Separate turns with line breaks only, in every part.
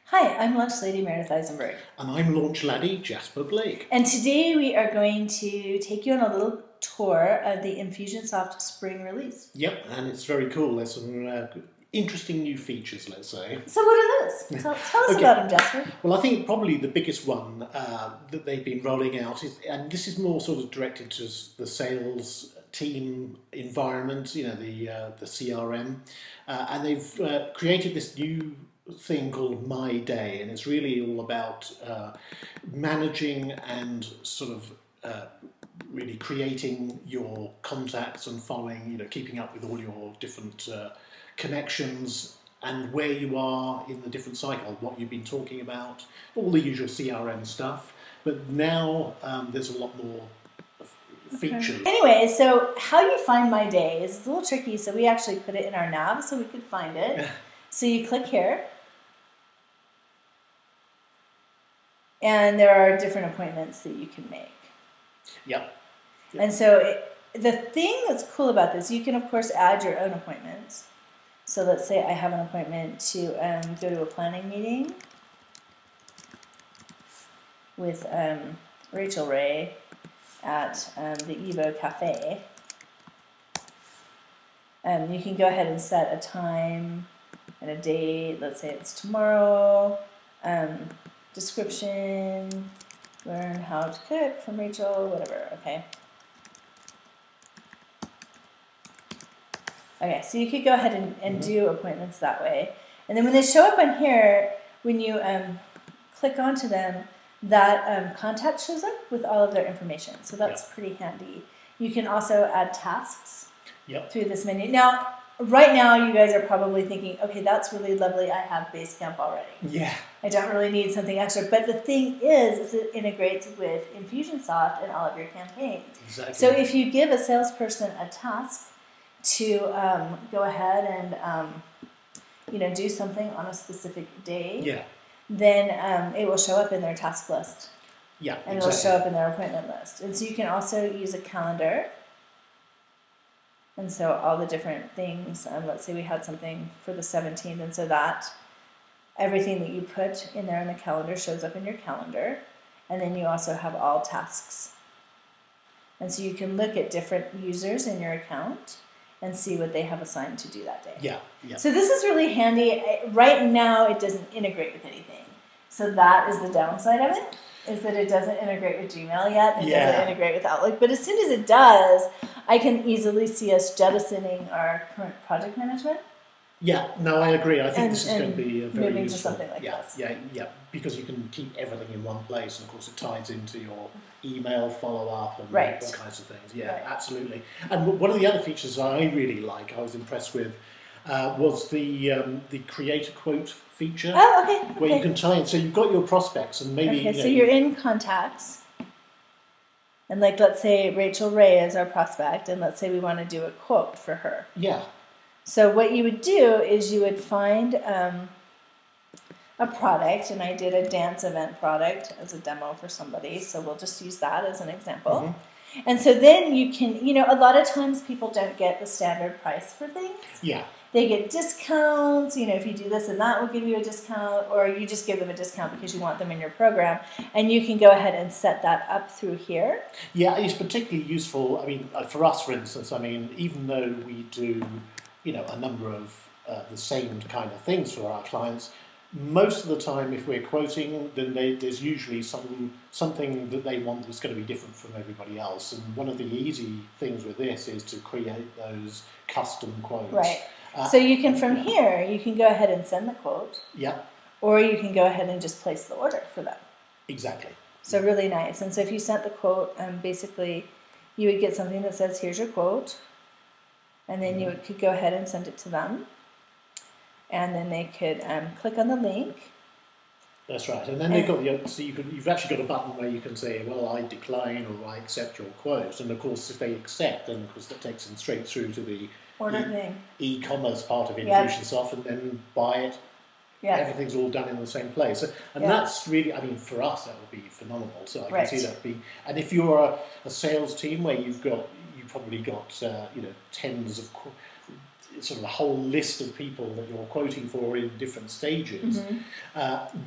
Hi, I'm Lady Meredith Eisenberg.
And I'm Launch Laddie, Jasper Blake.
And today we are going to take you on a little tour of the InfusionSoft spring release.
Yep, and it's very cool. There's some interesting new features, let's say.
So what are those? Tell us about them, Jasper.
Well, I think probably the biggest one that they've been rolling out is, and this is more sort of directed to the sales team environment, you know, the CRM, and they've created this new thing called My Day, and it's really all about managing and sort of really creating your contacts and following, you know, keeping up with all your different connections and where you are in the different cycle, what you've been talking about, all the usual CRM stuff. But now there's a lot more features.
Anyway, so how you find My Day is a little tricky, so we actually put it in our nav so we could find it. So you click here, and there are different appointments that you can make.
Yep.
And so the thing that's cool about this, you can of course add your own appointments. So let's say I have an appointment to go to a planning meeting with Rachel Ray at the Evo Cafe. You can go ahead and set a time and a date. Let's say it's tomorrow. Description, learn how to cook from Rachel, whatever, okay. Okay, so you could go ahead and do appointments that way. And then when they show up on here, when you click onto them, that contact shows up with all of their information. So that's pretty handy. You can also add tasks through this menu. Now, right now, you guys are probably thinking, okay, that's really lovely. I have Basecamp already.
Yeah.
I don't really need something extra. But the thing is it integrates with InfusionSoft and all of your campaigns.
Exactly.
So if you give a salesperson a task to go ahead and do something on a specific day, then it will show up in their task list.
Yeah,
and it'll show up in their appointment list. And so you can also use a calendar. And so all the different things, let's say we had something for the 17th, and so that everything that you put in there in the calendar shows up in your calendar. And then you also have all tasks. And so you can look at different users in your account and see what they have assigned to do that day.
Yeah, yeah.
So this is really handy. Right now, it doesn't integrate with anything. So that is the downside of it, is that it doesn't integrate with Gmail yet. It doesn't integrate with Outlook. But as soon as it does, I can easily see us jettisoning our current project management.
Yeah, no, I agree. I think this is going to be a very
moving
useful.
To something like this.
Yeah, because you can keep everything in one place, and of course it ties into your email follow-up and all kinds of things. Yeah, absolutely. And one of the other features I really like, I was impressed with, was the create a quote feature.
Oh, okay.
Where you can tie in. So you've got your prospects, and maybe.
Okay, so you're in contacts. And like, let's say Rachel Ray is our prospect, and let's say we want to do a quote for her.
Yeah.
So what you would do is you would find a product, and I did a dance event product as a demo for somebody, so we'll just use that as an example. And so then you can, a lot of times people don't get the standard price for things.
Yeah.
They get discounts, if you do this and that will give you a discount, or you just give them a discount because you want them in your program, and you can go ahead and set that up through here.
Yeah, it's particularly useful, for us, for instance, even though we do, a number of the same kind of things for our clients, most of the time if we're quoting, then there's usually something that they want that's going to be different from everybody else. And one of the easy things with this is to create those custom quotes.
Right. So you can, from here, you can go ahead and send the quote.
Yeah.
Or you can go ahead and just place the order for them.
Exactly.
So really nice. And so if you sent the quote, basically you would get something that says, here's your quote. And then you could go ahead and send it to them. And then they could click on the link.
That's right. And then they've got you've actually got a button where you can say, well, I decline or I accept your quote. And of course, if they accept, then of course that takes them straight through to the e-commerce part of InfusionSoft, and then buy it. Yeah. Everything's all done in the same place. And that's really, for us, that would be phenomenal. So I can see that being, and if you're a sales team where you've probably got, tens of sort of a whole list of people that you're quoting for in different stages.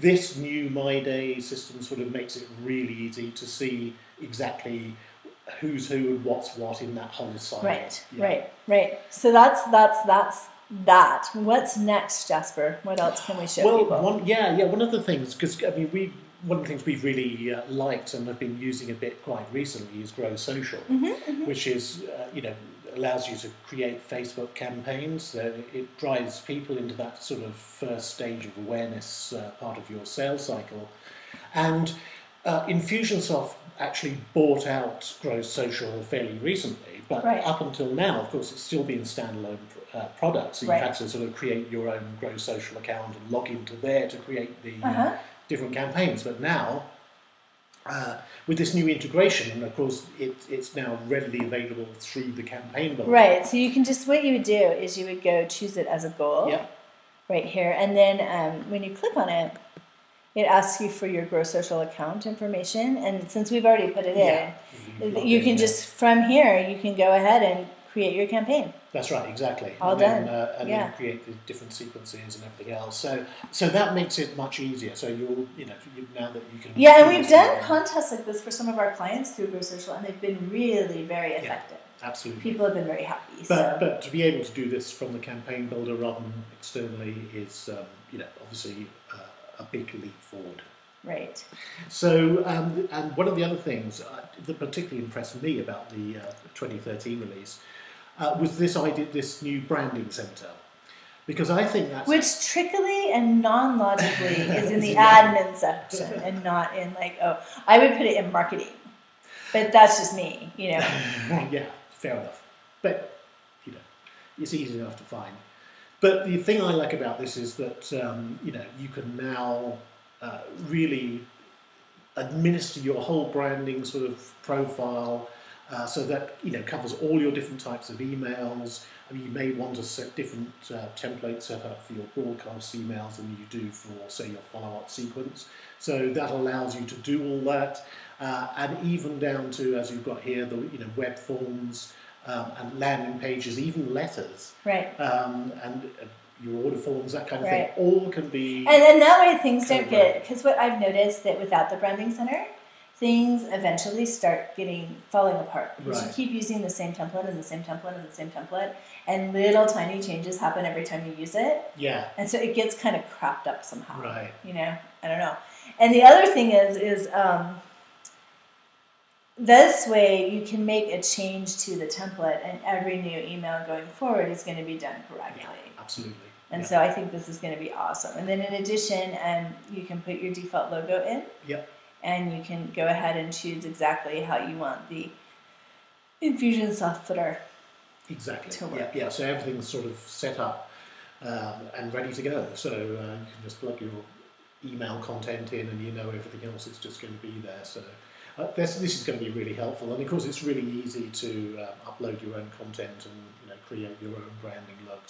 This new My Day system sort of makes it really easy to see exactly who's who and what's what in that whole cycle.
Right. So that's that. What's next, Jasper? What else can we show people?
One of the things, because I mean, one of the things we've really liked and have been using a bit quite recently is Grow Social, which is allows you to create Facebook campaigns. So it drives people into that sort of first stage of awareness part of your sales cycle, and InfusionSoft actually bought out Grow Social fairly recently, but up until now, of course, it's still been standalone products. So you've had to sort of create your own Grow Social account and log into there to create the different campaigns. But now, with this new integration, and of course, it's now readily available through the campaign builder.
Right. So you can just, what you would do is you would go choose it as a goal right here. And then when you click on it, it asks you for your Grow Social account information, and since we've already put it in, you can just, from here, you can go ahead and create your campaign.
That's right, exactly.
All
done.
Then,
then create the different sequences and everything else. So that makes it much easier. So now that you can.
Yeah, and we've done contests like this for some of our clients through Grow Social, and they've been really very effective.
Absolutely.
People have been very happy.
But to be able to do this from the campaign builder rather than externally is, obviously a big leap forward.
Right.
So, and one of the other things that particularly impressed me about the 2013 release was this new branding center, because I think that's
which trickily and non-logically is in the admin section and not in I would put it in marketing, but that's just me,
Yeah, fair enough. But it's easy enough to find. But the thing I like about this is that you can now really administer your whole branding sort of profile, so that covers all your different types of emails. I mean, you may want to set different templates set up for your broadcast emails than you do for, say, your follow-up sequence. So that allows you to do all that, and even down to, as you've got here, the web forms. And landing pages, even letters, and your order forms, that kind of thing, all can be.
And that way things don't get, because what I've noticed that without the branding center, things eventually start falling apart. Because you keep using the same template and the same template and the same template, and little tiny changes happen every time you use it.
Yeah.
And so it gets kind of cropped up somehow.
Right.
I don't know. And the other thing is this way you can make a change to the template, and every new email going forward is going to be done correctly.
Yeah, absolutely.
And so I think this is going to be awesome. And then in addition, you can put your default logo in.
Yep.
And you can go ahead and choose exactly how you want the InfusionSoft footer to work.
Yeah. So everything's sort of set up and ready to go. So you can just plug your email content in, and everything else is just going to be there. So. This is going to be really helpful, and of course it's really easy to upload your own content and create your own branding look.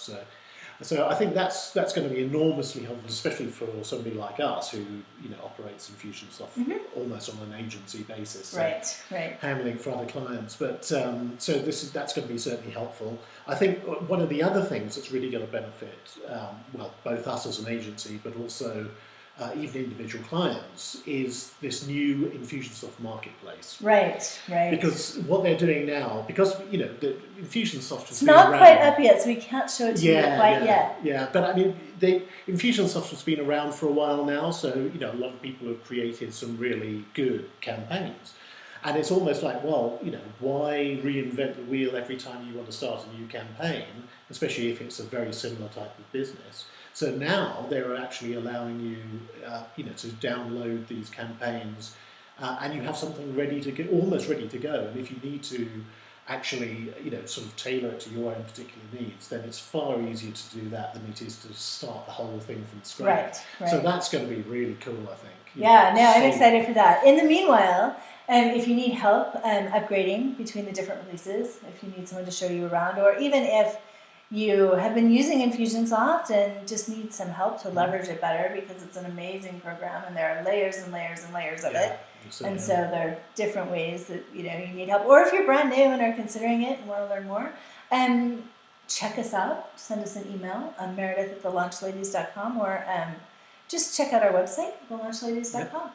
So I think that's going to be enormously helpful, especially for somebody like us who operates InfusionSoft almost on an agency basis, handling for other clients. But so that's going to be certainly helpful. I think one of the other things that's really going to benefit both us as an agency, but also even individual clients, is this new InfusionSoft marketplace. Right. Because what they're doing now, because the InfusionSoft has
been around. It's not quite up yet, so we can't show it to you quite yet.
Yeah, but I mean, InfusionSoft has been around for a while now, so a lot of people have created some really good campaigns. And it's almost like, why reinvent the wheel every time you want to start a new campaign, especially if it's a very similar type of business. So now they're actually allowing you, to download these campaigns, and you have something almost ready to go. And if you need to actually, sort of tailor it to your own particular needs, then it's far easier to do that than it is to start the whole thing from scratch. Right. So that's going to be really cool, I think.
I'm excited for that. In the meanwhile, if you need help upgrading between the different releases, if you need someone to show you around, or even if you have been using InfusionSoft and just need some help to leverage it better, because it's an amazing program and there are layers and layers and layers of it. And so there are different ways that you need help. Or if you're brand new and are considering it and want to learn more, check us out. Send us an email on Meredith@thelaunch ladies.com or just check out our website, thelaunch ladies.com.